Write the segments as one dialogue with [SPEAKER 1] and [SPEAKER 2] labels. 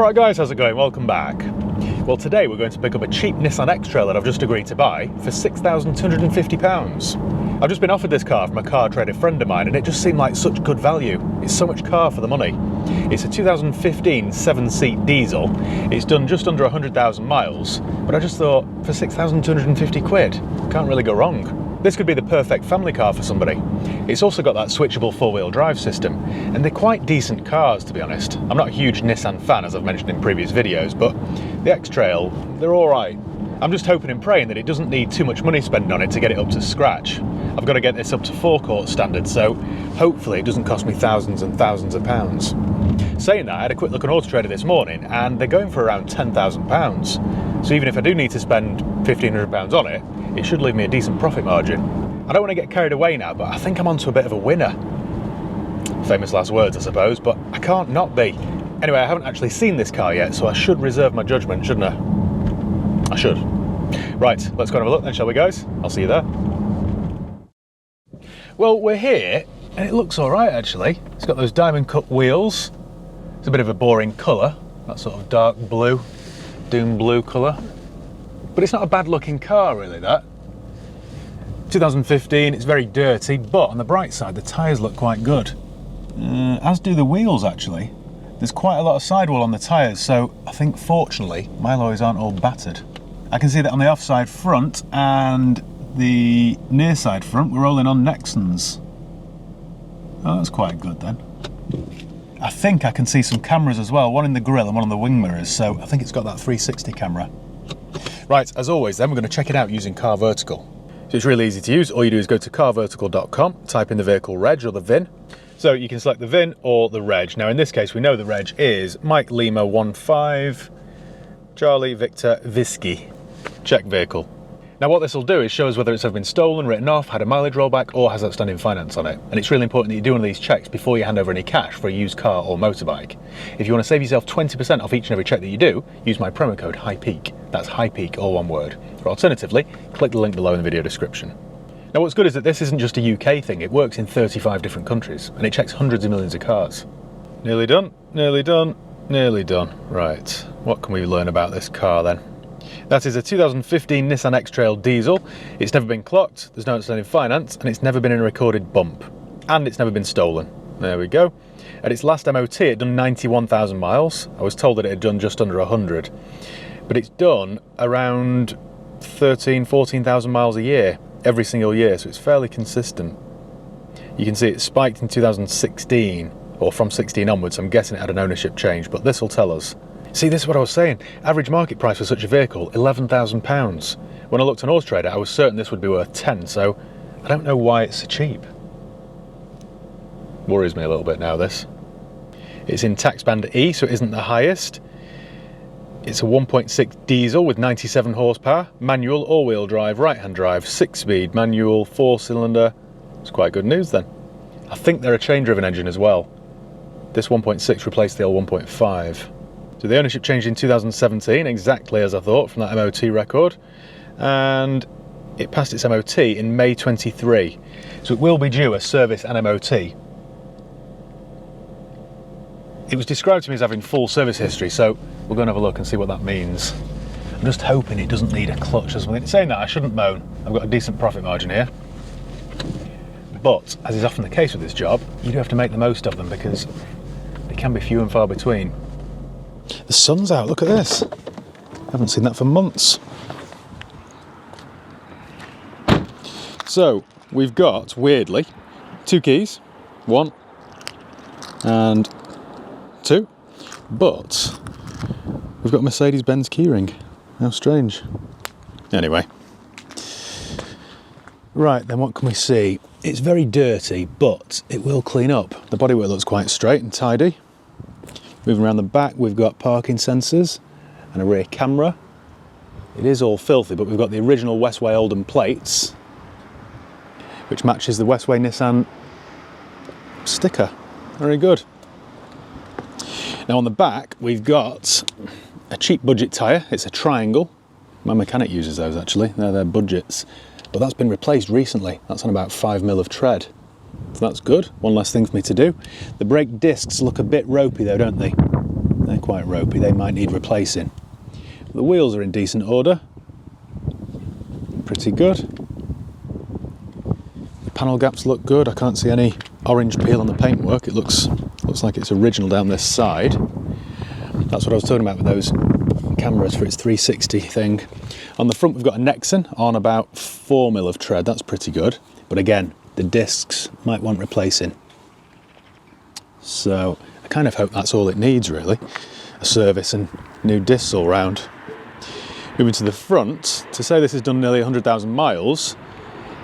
[SPEAKER 1] Alright guys, how's it going? Welcome back. Well, today we're going to pick up a cheap Nissan X-Trail that I've just agreed to buy for £6,250. I've just been offered this car from a car trader friend of mine and it just seemed like such good value. It's so much car for the money. It's a 2015 7-seat diesel. It's done just under 100,000 miles, but I just thought for 6,250 quid, can't really go wrong. This could be the perfect family car for somebody. It's also got that switchable four-wheel drive system, and they're quite decent cars, to be honest. I'm not a huge Nissan fan, as I've mentioned in previous videos, but the X-Trail, they're all right. I'm just hoping and praying that it doesn't need too much money spent on it to get it up to scratch. I've got to get this up to forecourt standards, so hopefully it doesn't cost me thousands and thousands of pounds. Saying that, I had a quick look on Auto Trader this morning, and they're going for around £10,000. So even if I do need to spend £1,500 on it, it should leave me a decent profit margin. I don't want to get carried away now, but I think I'm onto a bit of a winner. Famous last words, I suppose, but I can't not be. Anyway, I haven't actually seen this car yet, so I should reserve my judgment, shouldn't I? I should. Right, let's go and have a look then, shall we, guys? I'll see you there. Well, we're here, and it looks all right, actually. It's got those diamond cut wheels. It's a bit of a boring colour, that sort of dark blue, doom blue colour. But it's not a bad looking car, really, that. 2015, it's very dirty, but on the bright side, the tyres look quite good. As do the wheels, actually. There's quite a lot of sidewall on the tyres, so I think, fortunately, my alloys aren't all battered. I can see that on the offside front and the near side front, we're rolling on Nexans. Oh, that's quite good, then. I think I can see some cameras as well, one in the grille and one on the wing mirrors, so I think it's got that 360 camera. Right, as always then, we're going to check it out using Car Vertical. So it's really easy to use. All you do is go to carvertical.com, type in the vehicle reg or the VIN. So you can select the VIN or the reg. Now in this case, we know the reg is Mike Lima 15 Charlie Victor Whiskey. Check vehicle. Now what this will do is show us whether it's ever been stolen, written off, had a mileage rollback, or has outstanding finance on it. And it's really important that you do one of these checks before you hand over any cash for a used car or motorbike. If you want to save yourself 20% off each and every check that you do, use my promo code HIGHPEAK. That's HIGHPEAK, all one word. Or alternatively, click the link below in the video description. Now what's good is that this isn't just a UK thing, it works in 35 different countries, and it checks hundreds of millions of cars. Nearly done, nearly done, nearly done. Right, what can we learn about this car then? That is a 2015 Nissan X-Trail diesel. It's never been clocked, there's no outstanding finance, and it's never been in a recorded bump. And it's never been stolen. There we go. At its last MOT, it had done 91,000 miles. I was told that it had done just under 100. But it's done around 14,000 miles a year, every single year, so it's fairly consistent. You can see it spiked in 2016, or from 16 onwards. I'm guessing it had an ownership change, but this will tell us. See, this is what I was saying. Average market price for such a vehicle, £11,000. When I looked on Auto Trader, I was certain this would be worth 10, so I don't know why it's so cheap. Worries me a little bit now, this. It's in tax band E, so it isn't the highest. It's a 1.6 diesel with 97 horsepower, manual, all-wheel drive, right-hand drive, 6-speed, manual, 4-cylinder. It's quite good news then. I think they're a chain-driven engine as well. This 1.6 replaced the old 1.5. So the ownership changed in 2017, exactly as I thought from that MOT record, and it passed its MOT in May 23, so it will be due a service and MOT. It was described to me as having full service history, so we'll go and have a look and see what that means. I'm just hoping it doesn't need a clutch or something. Saying that, I shouldn't moan. I've got a decent profit margin here. But, as is often the case with this job, you do have to make the most of them because they can be few and far between. The sun's out, look at this. I haven't seen that for months. So, we've got, weirdly, 2 keys. 1 and 2. But we've got Mercedes-Benz keyring. How strange. Anyway. Right, then what can we see? It's very dirty, but it will clean up. The bodywork looks quite straight and tidy. Moving around the back, we've got parking sensors and a rear camera. It is all filthy, but we've got the original Westway Oldham plates, which matches the Westway Nissan sticker. Very good. Now on the back, we've got a cheap budget tyre. It's a triangle. My mechanic uses those actually. They're budgets. But that's been replaced recently. That's on about 5mm of tread. So that's good. One less thing for me to do. The brake discs look a bit ropey though, don't they? They're quite ropey, they might need replacing. The wheels are in decent order. Pretty good. The panel gaps look good. I can't see any orange peel on the paintwork. It looks like it's original down this side. That's what I was talking about with those cameras for its 360 thing. On the front we've got a Nexon on about 4mm of tread. That's pretty good. But again, the discs might want replacing. So I kind of hope that's all it needs really. A service and new discs all round. Moving to the front, to say this has done nearly 100,000 miles,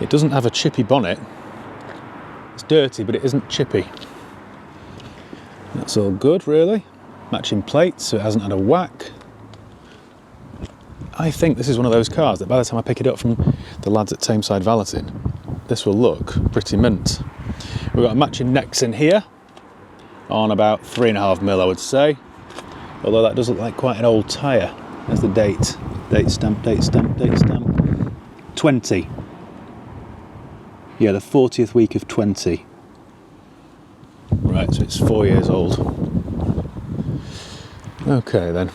[SPEAKER 1] it doesn't have a chippy bonnet. It's dirty, but it isn't chippy. That's all good, really. Matching plates, so it hasn't had a whack. I think this is one of those cars that by the time I pick it up from the lads at Tameside Valeting, this will look pretty mint. We've got a matching Nexon here, on about 3.5mm, I would say. Although that does look like quite an old tyre. There's the date. Date stamp, date stamp, date stamp. 20. Yeah, the 40th week of 20. Right, so it's 4 years old. Okay then.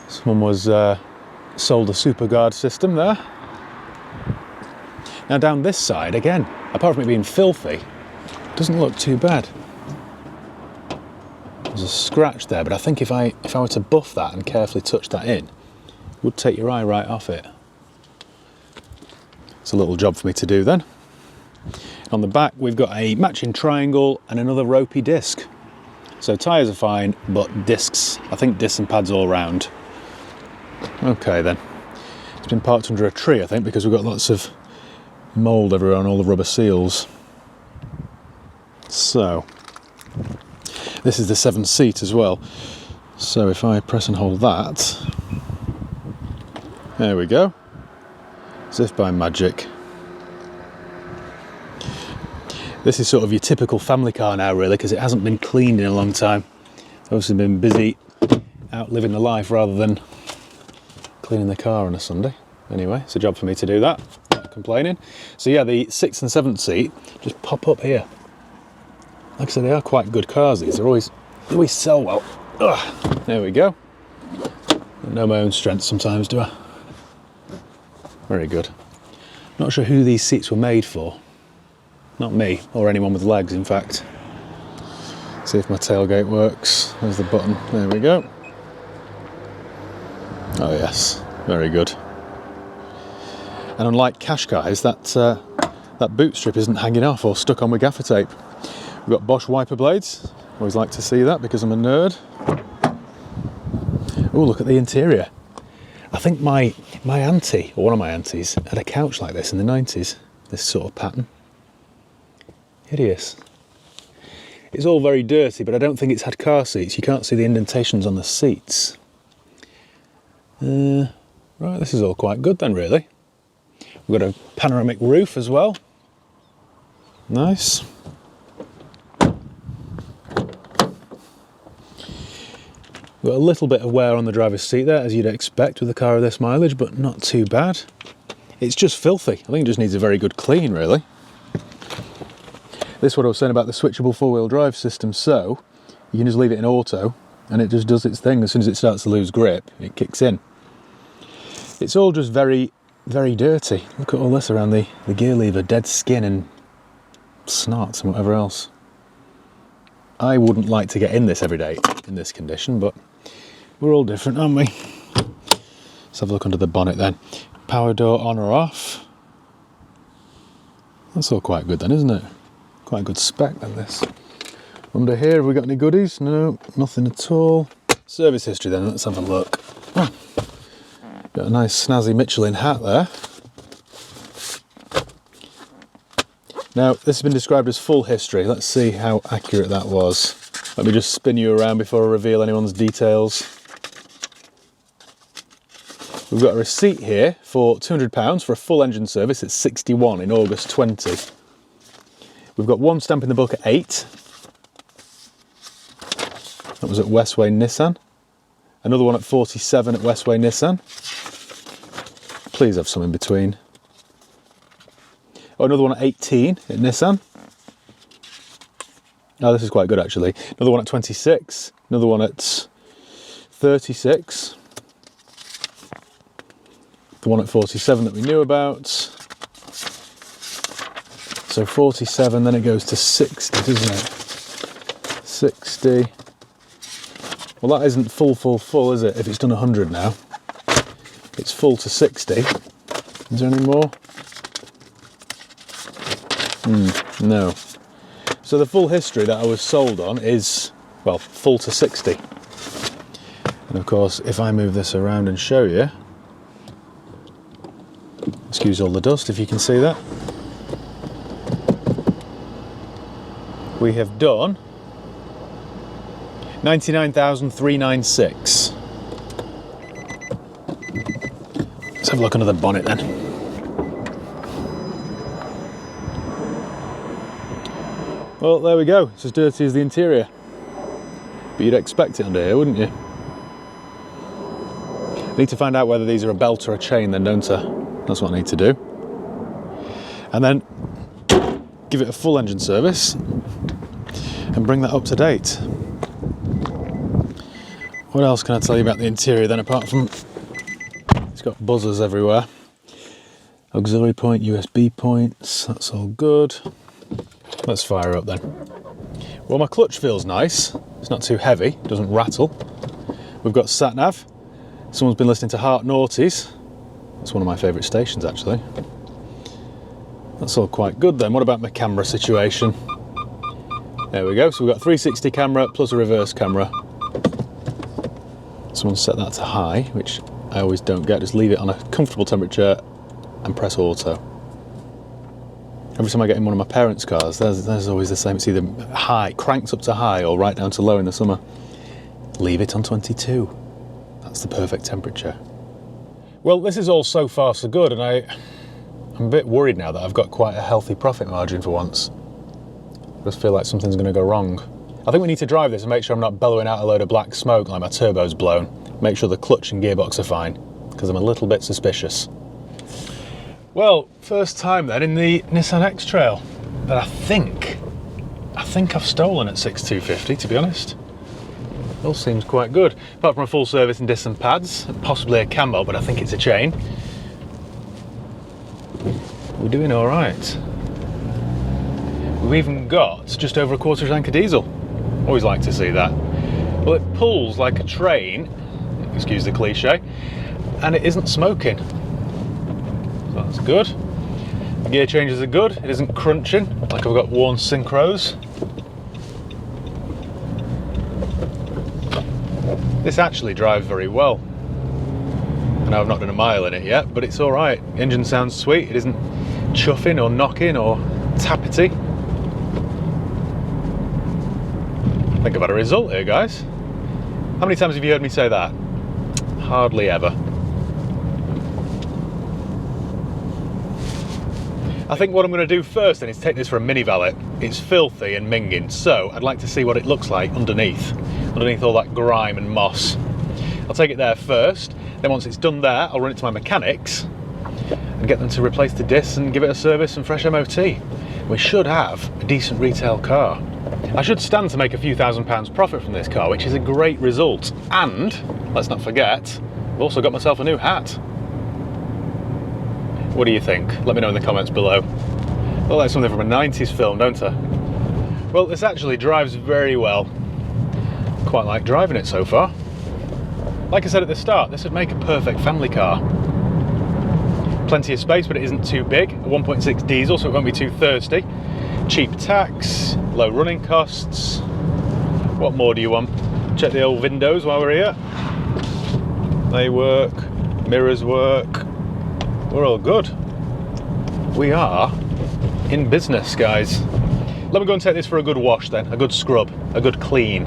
[SPEAKER 1] Someone was sold a SuperGuard system there. Now down this side, again, apart from it being filthy, it doesn't look too bad. There's a scratch there, but I think if I were to buff that and carefully touch that in, it would take your eye right off it. It's a little job for me to do then. On the back we've got a matching triangle and another ropey disc. So tyres are fine, but discs, I think discs and pads all round. Okay then. It's been parked under a tree I think because we've got lots of mould everywhere on all the rubber seals. So, this is the 7-seat as well. So if I press and hold that, there we go. As if by magic. This is sort of your typical family car now really, because it hasn't been cleaned in a long time. It's obviously been busy out living the life rather than cleaning the car on a Sunday. Anyway, it's a job for me to do that, not complaining. So yeah, the 6th and 7th seat just pop up here. Like I said, they are quite good cars, these. They always sell well. Ugh, there we go. I know my own strength sometimes, do I? Very good. Not sure who these seats were made for. Not me, or anyone with legs, in fact. See if my tailgate works. There's the button. There we go. Oh yes, very good. And unlike Qashqai's, that boot strip isn't hanging off or stuck on with gaffer tape. We've got Bosch wiper blades. Always like to see that because I'm a nerd. Oh, look at the interior. I think my auntie, or one of my aunties, had a couch like this in the 90s. This sort of pattern. Hideous. It's all very dirty, but I don't think it's had car seats. You can't see the indentations on the seats. Right, this is all quite good then, really. We've got a panoramic roof as well. Nice. We've got a little bit of wear on the driver's seat there, as you'd expect with a car of this mileage, but not too bad. It's just filthy. I think it just needs a very good clean, really. This is what I was saying about the switchable four-wheel drive system. So you can just leave it in auto and it just does its thing. As soon as it starts to lose grip, it kicks in. It's all just very, very dirty. Look at all this around the gear lever, dead skin and snots and whatever else. I wouldn't like to get in this every day in this condition, but we're all different, aren't we? Let's have a look under the bonnet then. Power door on or off. That's all quite good then, isn't it? Quite a good spec then, this. Under here, have we got any goodies? No, nothing at all. Service history then, let's have a look. Oh, got a nice snazzy Michelin hat there. Now, this has been described as full history. Let's see how accurate that was. Let me just spin you around before I reveal anyone's details. We've got a receipt here for £200 for a full engine service at 61 in August 20. We've got one stamp in the book at 8. That was at Westway Nissan. Another one at 47 at Westway Nissan. Please have some in between. Oh, another one at 18 at Nissan. Oh, this is quite good actually. Another one at 26, another one at 36, the one at 47 that we knew about. So 47, then it goes to 60, doesn't it? 60. Well, that isn't full, is it? If it's done 100 now. It's full to 60. Is there any more? No. So the full history that I was sold on is, well, full to 60. And of course, if I move this around and show you, excuse all the dust if you can see that, we have done 99,396. Let's have a look under the bonnet then. Well, there we go. It's as dirty as the interior. But you'd expect it under here, wouldn't you? I need to find out whether these are a belt or a chain then, don't I? That's what I need to do. And then give it a full engine service and bring that up to date. What else can I tell you about the interior then, apart from it's got buzzers everywhere. Auxiliary point, USB points, that's all good. Let's fire up then. Well, my clutch feels nice. It's not too heavy, doesn't rattle. We've got sat nav. Someone's been listening to Heart Noughties. That's one of my favourite stations actually. That's all quite good then. What about my camera situation? There we go. So we've got 360 camera plus a reverse camera. Someone set that to high, which I always don't get. Just leave it on a comfortable temperature and press auto. Every time I get in one of my parents' cars, there's always the same. It's either high, cranked up to high, or right down to low in the summer. Leave it on 22. That's the perfect temperature. Well, this is all so far so good, and I'm a bit worried now that I've got quite a healthy profit margin for once. I just feel like something's going to go wrong. I think we need to drive this and make sure I'm not bellowing out a load of black smoke like my turbo's blown. Make sure the clutch and gearbox are fine, because I'm a little bit suspicious. Well, first time then in the Nissan X-Trail that I think I've stolen at 6250, to be honest. It all seems quite good, apart from a full service and disc and pads, possibly a cam belt, but I think it's a chain. We're doing all right. We've even got just over a quarter tank of diesel. Always like to see that. Well, it pulls like a train, excuse the cliche, and it isn't smoking. So that's good. The gear changes are good. It isn't crunching like I've got worn synchros. This actually drives very well. I know I've not done a mile in it yet, but it's all right. The engine sounds sweet. It isn't chuffing or knocking or tappety. I think I've had a result here, guys. How many times have you heard me say that? Hardly ever. I think what I'm going to do first then is take this for a mini valet. It's filthy and minging, so I'd like to see what it looks like underneath all that grime and moss. I'll take it there first, then once it's done there, I'll run it to my mechanics and get them to replace the discs and give it a service and fresh MOT. We should have a decent retail car. I should stand to make a few £1,000s profit from this car, which is a great result. And, let's not forget, I've also got myself a new hat. What do you think? Let me know in the comments below. Well, that's something from a 90s film, don't I? Well, this actually drives very well. Quite like driving it so far. Like I said at the start, this would make a perfect family car. Plenty of space, but it isn't too big. A 1.6 diesel, so it won't be too thirsty. Cheap tax, low running costs. What more do you want? Check the old windows while we're here. They work, mirrors work. We're all good. We are in business, guys. Let me go and take this for a good wash then, a good scrub, a good clean.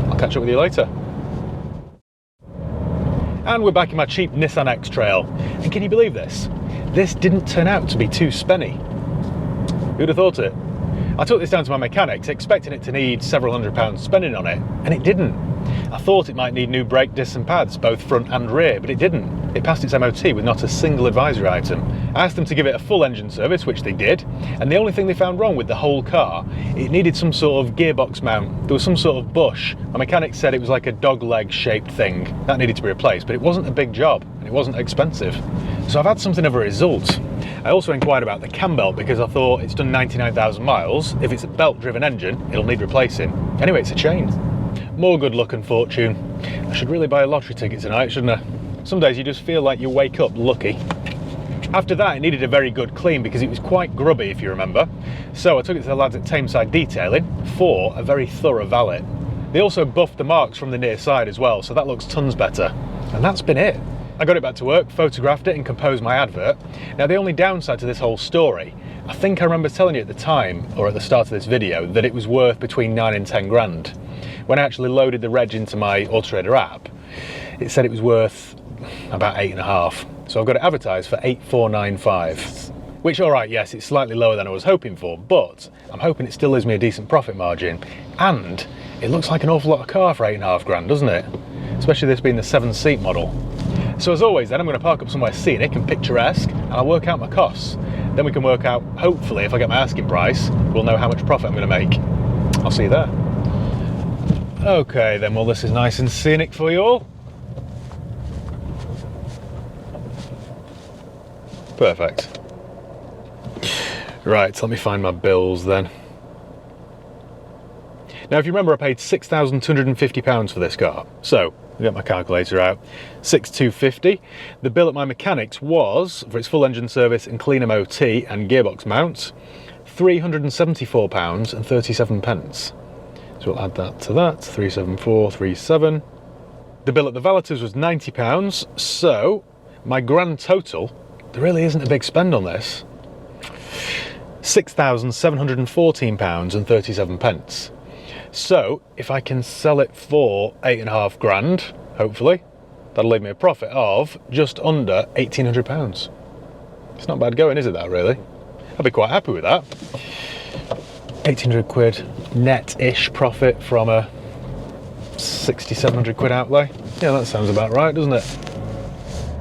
[SPEAKER 1] I'll catch up with you later. And we're back in my cheap Nissan X-Trail. And can you believe this? This didn't turn out to be too spenny. Who'd have thought it? I took this down to my mechanics expecting it to need several £100s spending on it, and it didn't. I thought it might need new brake discs and pads, both front and rear, but it didn't. It passed its MOT with not a single advisory item. I asked them to give it a full engine service, which they did, and the only thing they found wrong with the whole car, it needed some sort of gearbox mount. There was some sort of bush. My mechanic said it was like a dog leg shaped thing. That needed to be replaced, but it wasn't a big job, and it wasn't expensive. So I've had something of a result. I also inquired about the cam belt because I thought it's done 99,000 miles. If it's a belt-driven engine, it'll need replacing. Anyway, it's a chain. More good luck and fortune. I should really buy a lottery ticket tonight, shouldn't I? Some days you just feel like you wake up lucky. After that, it needed a very good clean because it was quite grubby, if you remember. So I took it to the lads at Tameside Detailing for a very thorough valet. They also buffed the marks from the near side as well, so that looks tons better. And that's been it. I got it back to work, photographed it and composed my advert. Now the only downside to this whole story, I think I remember telling you at the time, or at the start of this video, that it was worth between 9 and 10 grand. When I actually loaded the reg into my Autotrader app, it said it was worth about 8.5. So I've got it advertised for 8,495. Which, all right, yes, it's slightly lower than I was hoping for, but I'm hoping it still leaves me a decent profit margin. And it looks like an awful lot of car for 8.5 grand, doesn't it? Especially this being the 7-seat model. So as always then, I'm going to park up somewhere scenic and picturesque, and I'll work out my costs. Then we can work out, hopefully, if I get my asking price, we'll know how much profit I'm going to make. I'll see you there. Okay then, well this is nice and scenic for you all. Perfect. Right, let me find my bills then. Now if you remember, I paid £6,250 for this car. So, I'll get my calculator out. 6,250. The bill at my mechanics was, for its full engine service and clean MOT and gearbox mounts, £374.37. So we'll add that to that, 374.37. The bill at the valeters was £90, so my grand total, there really isn't a big spend on this, £6,714.37. So if I can sell it for 8.5 grand, hopefully, that'll leave me a profit of just under £1,800. It's not bad going, is it, that really? I'd be quite happy with that. 1,800 quid net-ish profit from a 6,700 quid outlay. Yeah, that sounds about right, doesn't it?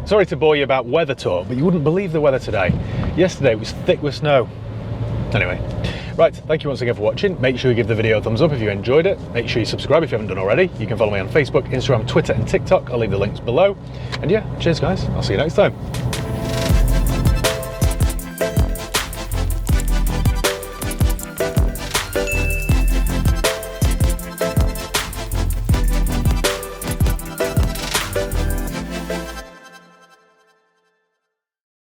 [SPEAKER 1] Sorry to bore you about weather talk, but you wouldn't believe the weather today. Yesterday it was thick with snow. Anyway, right, thank you once again for watching. Make sure you give the video a thumbs up if you enjoyed it. Make sure you subscribe if you haven't done already. You can follow me on Facebook, Instagram, Twitter and TikTok. I'll leave the links below. And yeah, cheers guys. I'll see you next time.